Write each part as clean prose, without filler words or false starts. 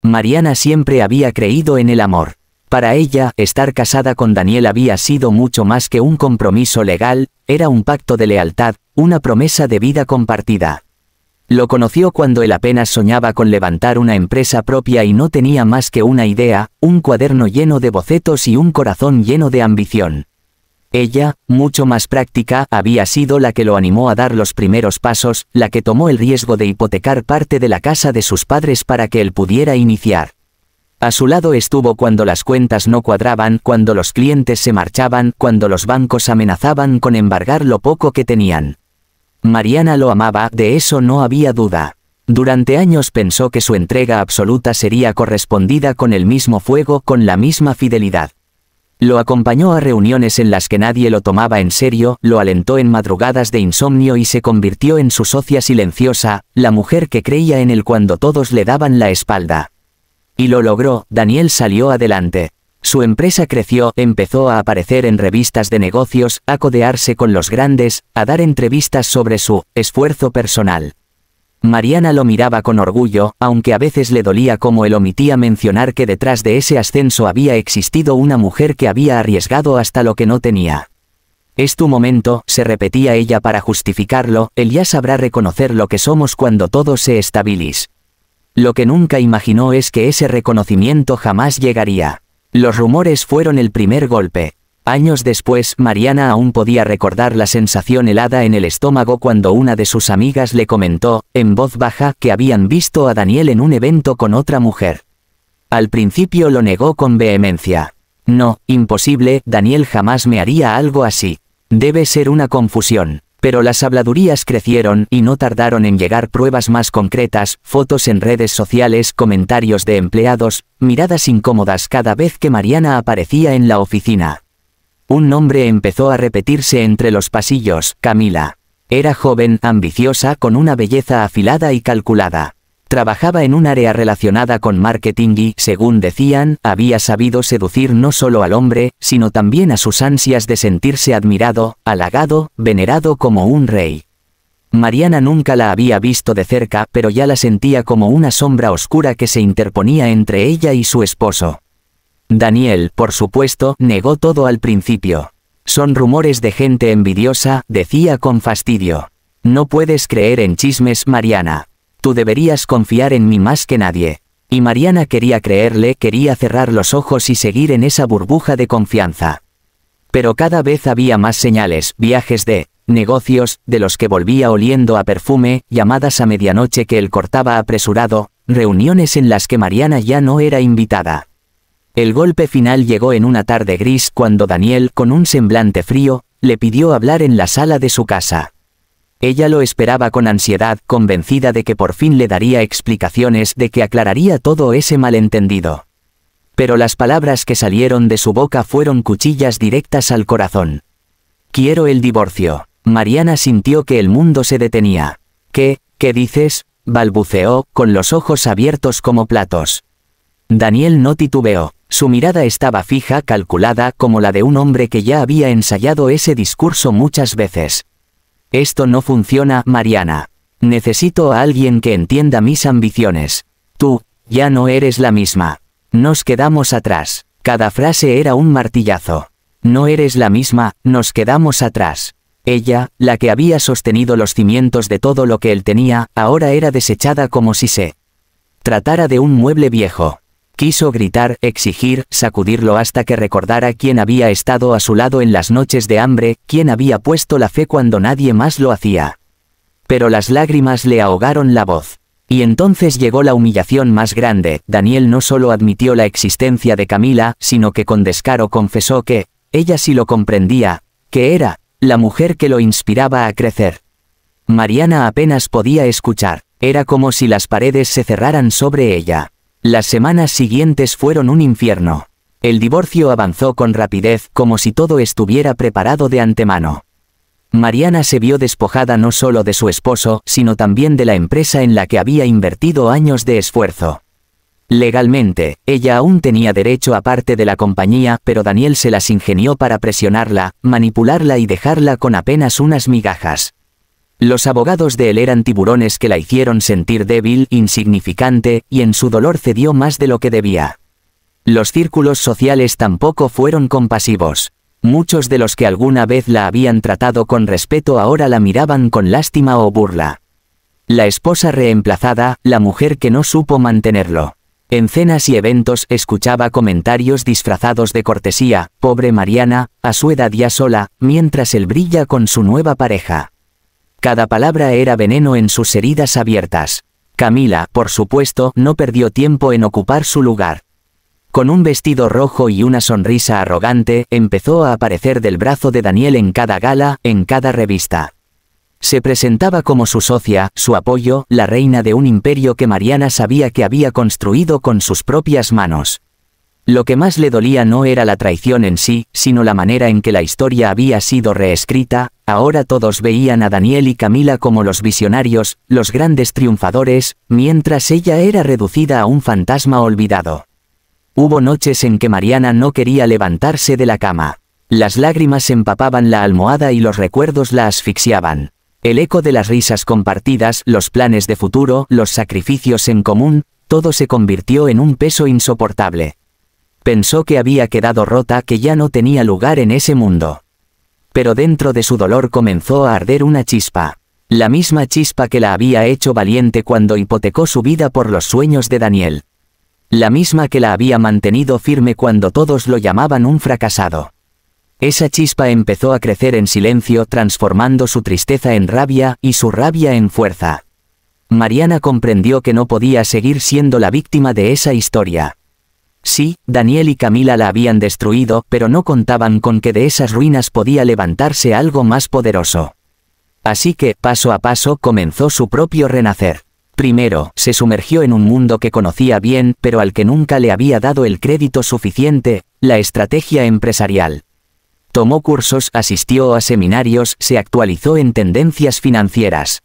Mariana siempre había creído en el amor. Para ella, estar casada con Daniel había sido mucho más que un compromiso legal, era un pacto de lealtad, una promesa de vida compartida. Lo conoció cuando él apenas soñaba con levantar una empresa propia y no tenía más que una idea, un cuaderno lleno de bocetos y un corazón lleno de ambición. Ella, mucho más práctica, había sido la que lo animó a dar los primeros pasos, la que tomó el riesgo de hipotecar parte de la casa de sus padres para que él pudiera iniciar. A su lado estuvo cuando las cuentas no cuadraban, cuando los clientes se marchaban, cuando los bancos amenazaban con embargar lo poco que tenían. Mariana lo amaba, de eso no había duda. Durante años pensó que su entrega absoluta sería correspondida con el mismo fuego, con la misma fidelidad. Lo acompañó a reuniones en las que nadie lo tomaba en serio, lo alentó en madrugadas de insomnio y se convirtió en su socia silenciosa, la mujer que creía en él cuando todos le daban la espalda. Y lo logró, Daniel salió adelante. Su empresa creció, empezó a aparecer en revistas de negocios, a codearse con los grandes, a dar entrevistas sobre su esfuerzo personal. Mariana lo miraba con orgullo, aunque a veces le dolía como él omitía mencionar que detrás de ese ascenso había existido una mujer que había arriesgado hasta lo que no tenía. Es tu momento, se repetía ella para justificarlo, él ya sabrá reconocer lo que somos cuando todo se estabilice. Lo que nunca imaginó es que ese reconocimiento jamás llegaría. Los rumores fueron el primer golpe. Años después, Mariana aún podía recordar la sensación helada en el estómago cuando una de sus amigas le comentó, en voz baja, que habían visto a Daniel en un evento con otra mujer. Al principio lo negó con vehemencia. No, imposible, Daniel jamás me haría algo así. Debe ser una confusión. Pero las habladurías crecieron y no tardaron en llegar pruebas más concretas, fotos en redes sociales, comentarios de empleados, miradas incómodas cada vez que Mariana aparecía en la oficina. Un nombre empezó a repetirse entre los pasillos, Camila. Era joven, ambiciosa, con una belleza afilada y calculada. Trabajaba en un área relacionada con marketing y, según decían, había sabido seducir no solo al hombre, sino también a sus ansias de sentirse admirado, halagado, venerado como un rey. Mariana nunca la había visto de cerca, pero ya la sentía como una sombra oscura que se interponía entre ella y su esposo. Daniel, por supuesto, negó todo al principio. Son rumores de gente envidiosa, decía con fastidio. No puedes creer en chismes, Mariana. Tú deberías confiar en mí más que nadie. Y Mariana quería creerle, quería cerrar los ojos y seguir en esa burbuja de confianza. Pero cada vez había más señales, viajes de negocios, de los que volvía oliendo a perfume, llamadas a medianoche que él cortaba apresurado, reuniones en las que Mariana ya no era invitada. El golpe final llegó en una tarde gris cuando Daniel, con un semblante frío, le pidió hablar en la sala de su casa. Ella lo esperaba con ansiedad, convencida de que por fin le daría explicaciones, de que aclararía todo ese malentendido. Pero las palabras que salieron de su boca fueron cuchillas directas al corazón. Quiero el divorcio. Mariana sintió que el mundo se detenía. ¿Qué dices?, balbuceó, con los ojos abiertos como platos. Daniel no titubeó. Su mirada estaba fija, calculada, como la de un hombre que ya había ensayado ese discurso muchas veces. Esto no funciona, Mariana. Necesito a alguien que entienda mis ambiciones. Tú, ya no eres la misma. Nos quedamos atrás. Cada frase era un martillazo. No eres la misma, nos quedamos atrás. Ella, la que había sostenido los cimientos de todo lo que él tenía, ahora era desechada como si se tratara de un mueble viejo. Quiso gritar, exigir, sacudirlo hasta que recordara quién había estado a su lado en las noches de hambre, quién había puesto la fe cuando nadie más lo hacía. Pero las lágrimas le ahogaron la voz. Y entonces llegó la humillación más grande. Daniel no solo admitió la existencia de Camila, sino que con descaro confesó que ella sí lo comprendía, que era la mujer que lo inspiraba a crecer. Mariana apenas podía escuchar. Era como si las paredes se cerraran sobre ella. Las semanas siguientes fueron un infierno. El divorcio avanzó con rapidez, como si todo estuviera preparado de antemano. Mariana se vio despojada no solo de su esposo, sino también de la empresa en la que había invertido años de esfuerzo. Legalmente, ella aún tenía derecho a parte de la compañía, pero Daniel se las ingenió para presionarla, manipularla y dejarla con apenas unas migajas. Los abogados de él eran tiburones que la hicieron sentir débil, insignificante, y en su dolor cedió más de lo que debía. Los círculos sociales tampoco fueron compasivos. Muchos de los que alguna vez la habían tratado con respeto ahora la miraban con lástima o burla. La esposa reemplazada, la mujer que no supo mantenerlo. En cenas y eventos escuchaba comentarios disfrazados de cortesía, pobre Mariana, a su edad ya sola, mientras él brilla con su nueva pareja. Cada palabra era veneno en sus heridas abiertas. Camila, por supuesto, no perdió tiempo en ocupar su lugar. Con un vestido rojo y una sonrisa arrogante, empezó a aparecer del brazo de Daniel en cada gala, en cada revista. Se presentaba como su socia, su apoyo, la reina de un imperio que Mariana sabía que había construido con sus propias manos. Lo que más le dolía no era la traición en sí, sino la manera en que la historia había sido reescrita. Ahora todos veían a Daniel y Camila como los visionarios, los grandes triunfadores, mientras ella era reducida a un fantasma olvidado. Hubo noches en que Mariana no quería levantarse de la cama. Las lágrimas empapaban la almohada y los recuerdos la asfixiaban. El eco de las risas compartidas, los planes de futuro, los sacrificios en común, todo se convirtió en un peso insoportable. Pensó que había quedado rota, que ya no tenía lugar en ese mundo. Pero dentro de su dolor comenzó a arder una chispa. La misma chispa que la había hecho valiente cuando hipotecó su vida por los sueños de Daniel. La misma que la había mantenido firme cuando todos lo llamaban un fracasado. Esa chispa empezó a crecer en silencio, transformando su tristeza en rabia y su rabia en fuerza. Mariana comprendió que no podía seguir siendo la víctima de esa historia. Sí, Daniel y Camila la habían destruido, pero no contaban con que de esas ruinas podía levantarse algo más poderoso. Así que, paso a paso, comenzó su propio renacer. Primero, se sumergió en un mundo que conocía bien, pero al que nunca le había dado el crédito suficiente, la estrategia empresarial. Tomó cursos, asistió a seminarios, se actualizó en tendencias financieras.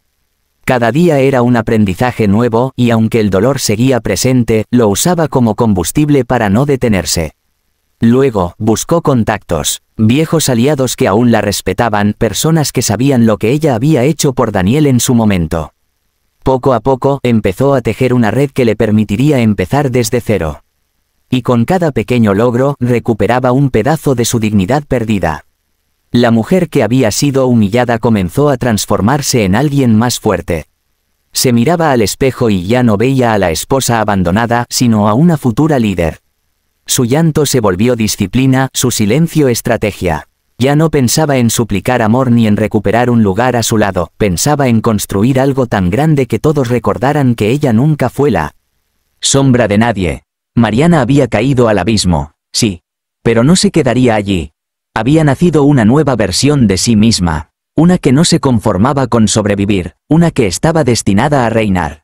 Cada día era un aprendizaje nuevo, y aunque el dolor seguía presente, lo usaba como combustible para no detenerse. Luego, buscó contactos, viejos aliados que aún la respetaban, personas que sabían lo que ella había hecho por Daniel en su momento. Poco a poco, empezó a tejer una red que le permitiría empezar desde cero. Y con cada pequeño logro, recuperaba un pedazo de su dignidad perdida. La mujer que había sido humillada comenzó a transformarse en alguien más fuerte. Se miraba al espejo y ya no veía a la esposa abandonada, sino a una futura líder. Su llanto se volvió disciplina, su silencio estrategia. Ya no pensaba en suplicar amor ni en recuperar un lugar a su lado, pensaba en construir algo tan grande que todos recordaran que ella nunca fue la sombra de nadie. Mariana había caído al abismo, sí, pero no se quedaría allí. Había nacido una nueva versión de sí misma, una que no se conformaba con sobrevivir, una que estaba destinada a reinar.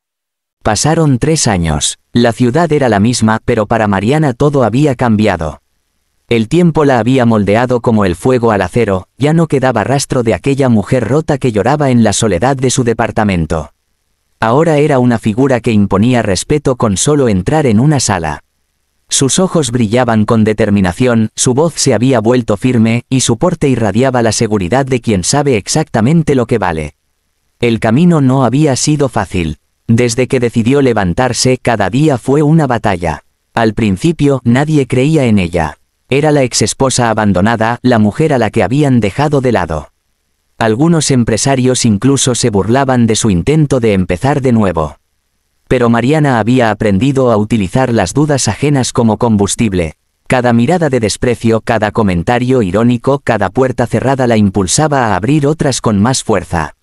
Pasaron 3 años, la ciudad era la misma, pero para Mariana todo había cambiado. El tiempo la había moldeado como el fuego al acero, ya no quedaba rastro de aquella mujer rota que lloraba en la soledad de su departamento. Ahora era una figura que imponía respeto con solo entrar en una sala. Sus ojos brillaban con determinación, su voz se había vuelto firme, y su porte irradiaba la seguridad de quien sabe exactamente lo que vale. El camino no había sido fácil. Desde que decidió levantarse, cada día fue una batalla. Al principio, nadie creía en ella. Era la exesposa abandonada, la mujer a la que habían dejado de lado. Algunos empresarios incluso se burlaban de su intento de empezar de nuevo. Pero Mariana había aprendido a utilizar las dudas ajenas como combustible. Cada mirada de desprecio, cada comentario irónico, cada puerta cerrada la impulsaba a abrir otras con más fuerza.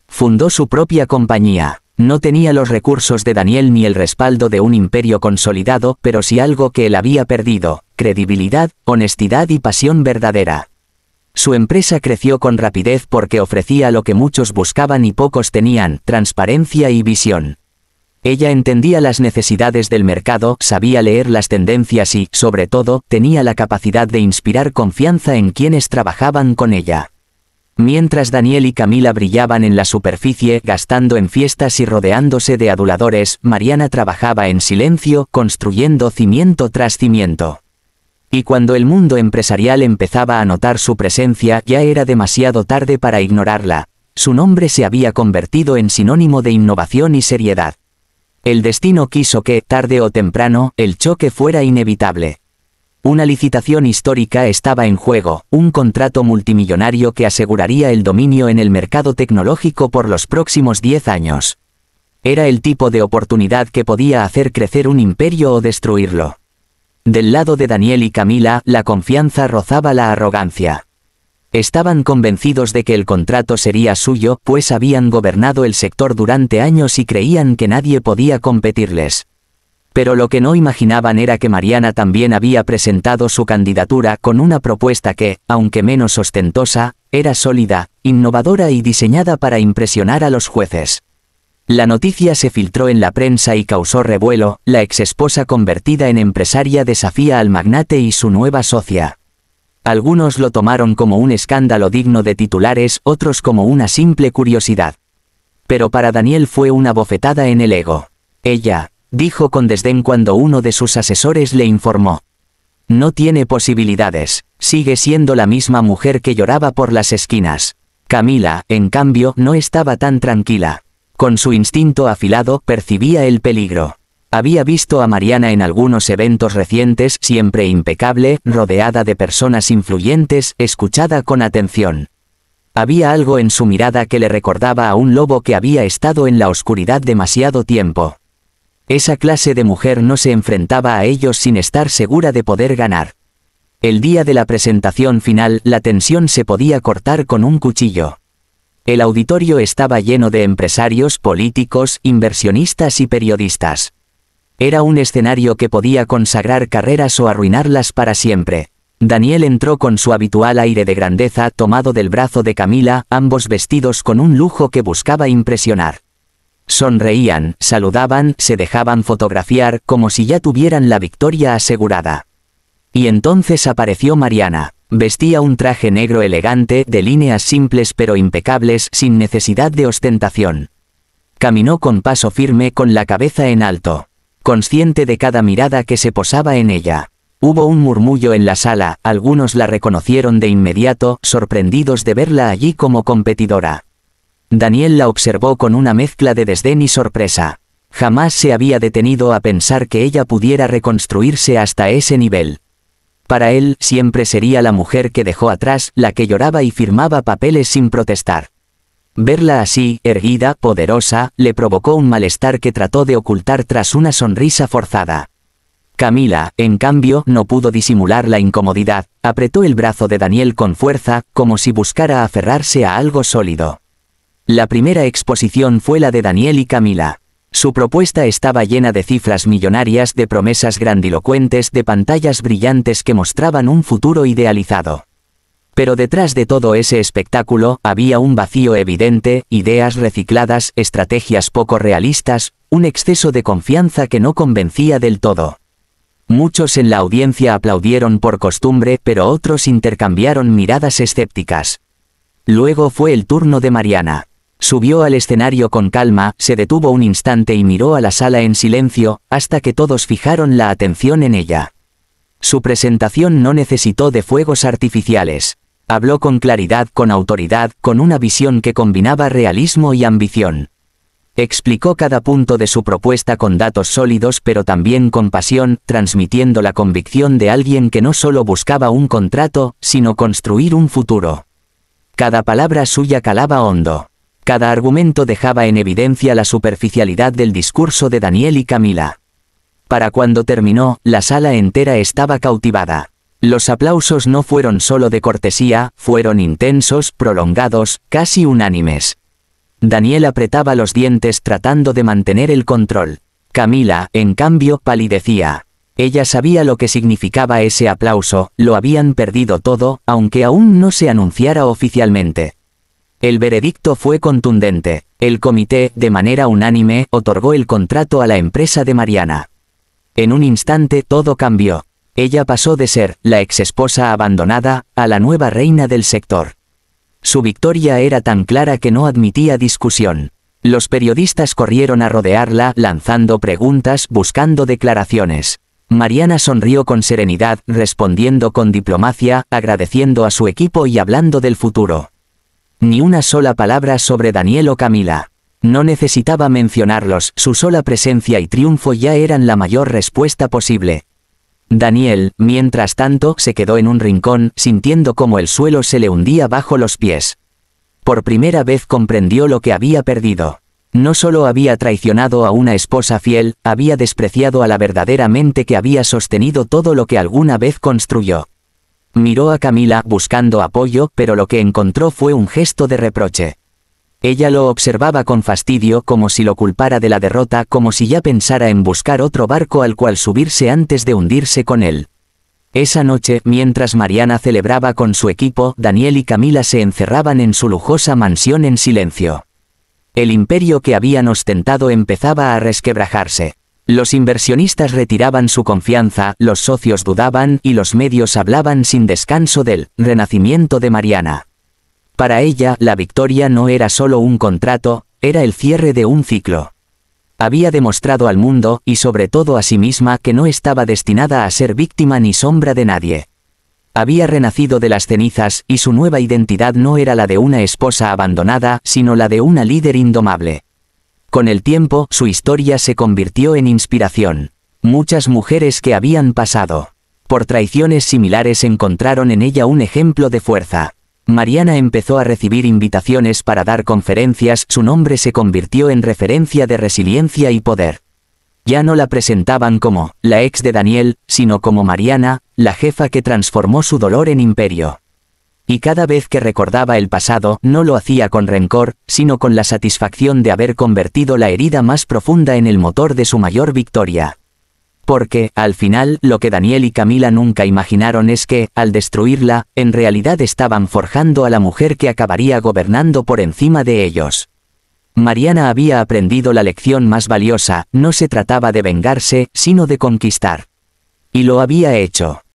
Fundó su propia compañía. No tenía los recursos de Daniel ni el respaldo de un imperio consolidado, pero sí algo que él había perdido: credibilidad, honestidad y pasión verdadera. Su empresa creció con rapidez porque ofrecía lo que muchos buscaban y pocos tenían: transparencia y visión. Ella entendía las necesidades del mercado, sabía leer las tendencias y, sobre todo, tenía la capacidad de inspirar confianza en quienes trabajaban con ella. Mientras Daniel y Camila brillaban en la superficie, gastando en fiestas y rodeándose de aduladores, Mariana trabajaba en silencio, construyendo cimiento tras cimiento. Y cuando el mundo empresarial empezaba a notar su presencia, ya era demasiado tarde para ignorarla. Su nombre se había convertido en sinónimo de innovación y seriedad. El destino quiso que, tarde o temprano, el choque fuera inevitable. Una licitación histórica estaba en juego, un contrato multimillonario que aseguraría el dominio en el mercado tecnológico por los próximos 10 años. Era el tipo de oportunidad que podía hacer crecer un imperio o destruirlo. Del lado de Daniel y Camila, la confianza rozaba la arrogancia. Estaban convencidos de que el contrato sería suyo, pues habían gobernado el sector durante años y creían que nadie podía competirles. Pero lo que no imaginaban era que Mariana también había presentado su candidatura con una propuesta que, aunque menos ostentosa, era sólida, innovadora y diseñada para impresionar a los jueces. La noticia se filtró en la prensa y causó revuelo. La exesposa convertida en empresaria desafía al magnate y su nueva socia. Algunos lo tomaron como un escándalo digno de titulares, otros como una simple curiosidad. Pero para Daniel fue una bofetada en el ego. Ella, dijo con desdén cuando uno de sus asesores le informó. No tiene posibilidades, sigue siendo la misma mujer que lloraba por las esquinas. Camila, en cambio, no estaba tan tranquila. Con su instinto afilado, percibía el peligro. Había visto a Mariana en algunos eventos recientes, siempre impecable, rodeada de personas influyentes, escuchada con atención. Había algo en su mirada que le recordaba a un lobo que había estado en la oscuridad demasiado tiempo. Esa clase de mujer no se enfrentaba a ellos sin estar segura de poder ganar. El día de la presentación final, la tensión se podía cortar con un cuchillo. El auditorio estaba lleno de empresarios, políticos, inversionistas y periodistas. Era un escenario que podía consagrar carreras o arruinarlas para siempre. Daniel entró con su habitual aire de grandeza, tomado del brazo de Camila, ambos vestidos con un lujo que buscaba impresionar. Sonreían, saludaban, se dejaban fotografiar, como si ya tuvieran la victoria asegurada. Y entonces apareció Mariana. Vestía un traje negro elegante, de líneas simples pero impecables, sin necesidad de ostentación. Caminó con paso firme, con la cabeza en alto, consciente de cada mirada que se posaba en ella. Hubo un murmullo en la sala, algunos la reconocieron de inmediato, sorprendidos de verla allí como competidora. Daniel la observó con una mezcla de desdén y sorpresa. Jamás se había detenido a pensar que ella pudiera reconstruirse hasta ese nivel. Para él, siempre sería la mujer que dejó atrás, la que lloraba y firmaba papeles sin protestar. Verla así, erguida, poderosa, le provocó un malestar que trató de ocultar tras una sonrisa forzada. Camila, en cambio, no pudo disimular la incomodidad, apretó el brazo de Daniel con fuerza, como si buscara aferrarse a algo sólido. La primera exposición fue la de Daniel y Camila. Su propuesta estaba llena de cifras millonarias, de promesas grandilocuentes, de pantallas brillantes que mostraban un futuro idealizado. Pero detrás de todo ese espectáculo, había un vacío evidente, ideas recicladas, estrategias poco realistas, un exceso de confianza que no convencía del todo. Muchos en la audiencia aplaudieron por costumbre, pero otros intercambiaron miradas escépticas. Luego fue el turno de Mariana. Subió al escenario con calma, se detuvo un instante y miró a la sala en silencio, hasta que todos fijaron la atención en ella. Su presentación no necesitó de fuegos artificiales. Habló con claridad, con autoridad, con una visión que combinaba realismo y ambición. Explicó cada punto de su propuesta con datos sólidos pero también con pasión, transmitiendo la convicción de alguien que no solo buscaba un contrato, sino construir un futuro. Cada palabra suya calaba hondo. Cada argumento dejaba en evidencia la superficialidad del discurso de Daniel y Camila. Para cuando terminó, la sala entera estaba cautivada. Los aplausos no fueron solo de cortesía, fueron intensos, prolongados, casi unánimes. Daniel apretaba los dientes tratando de mantener el control. Camila, en cambio, palidecía. Ella sabía lo que significaba ese aplauso, lo habían perdido todo, aunque aún no se anunciara oficialmente. El veredicto fue contundente. El comité, de manera unánime, otorgó el contrato a la empresa de Mariana. En un instante todo cambió. Ella pasó de ser la exesposa abandonada, a la nueva reina del sector. Su victoria era tan clara que no admitía discusión. Los periodistas corrieron a rodearla, lanzando preguntas, buscando declaraciones. Mariana sonrió con serenidad, respondiendo con diplomacia, agradeciendo a su equipo y hablando del futuro. Ni una sola palabra sobre Daniel o Camila. No necesitaba mencionarlos, su sola presencia y triunfo ya eran la mayor respuesta posible. Daniel, mientras tanto, se quedó en un rincón, sintiendo cómo el suelo se le hundía bajo los pies. Por primera vez comprendió lo que había perdido. No solo había traicionado a una esposa fiel, había despreciado a la verdadera mente que había sostenido todo lo que alguna vez construyó. Miró a Camila buscando apoyo, pero lo que encontró fue un gesto de reproche. Ella lo observaba con fastidio, como si lo culpara de la derrota, como si ya pensara en buscar otro barco al cual subirse antes de hundirse con él. Esa noche, mientras Mariana celebraba con su equipo, Daniel y Camila se encerraban en su lujosa mansión en silencio. El imperio que habían ostentado empezaba a resquebrajarse. Los inversionistas retiraban su confianza, los socios dudaban y los medios hablaban sin descanso del renacimiento de Mariana. Para ella, la victoria no era solo un contrato, era el cierre de un ciclo. Había demostrado al mundo, y sobre todo a sí misma, que no estaba destinada a ser víctima ni sombra de nadie. Había renacido de las cenizas, y su nueva identidad no era la de una esposa abandonada, sino la de una líder indomable. Con el tiempo, su historia se convirtió en inspiración. Muchas mujeres que habían pasado por traiciones similares encontraron en ella un ejemplo de fuerza. Mariana empezó a recibir invitaciones para dar conferencias, su nombre se convirtió en referencia de resiliencia y poder. Ya no la presentaban como la ex de Daniel, sino como Mariana, la jefa que transformó su dolor en imperio. Y cada vez que recordaba el pasado, no lo hacía con rencor, sino con la satisfacción de haber convertido la herida más profunda en el motor de su mayor victoria. Porque, al final, lo que Daniel y Camila nunca imaginaron es que, al destruirla, en realidad estaban forjando a la mujer que acabaría gobernando por encima de ellos. Mariana había aprendido la lección más valiosa, no se trataba de vengarse, sino de conquistar. Y lo había hecho.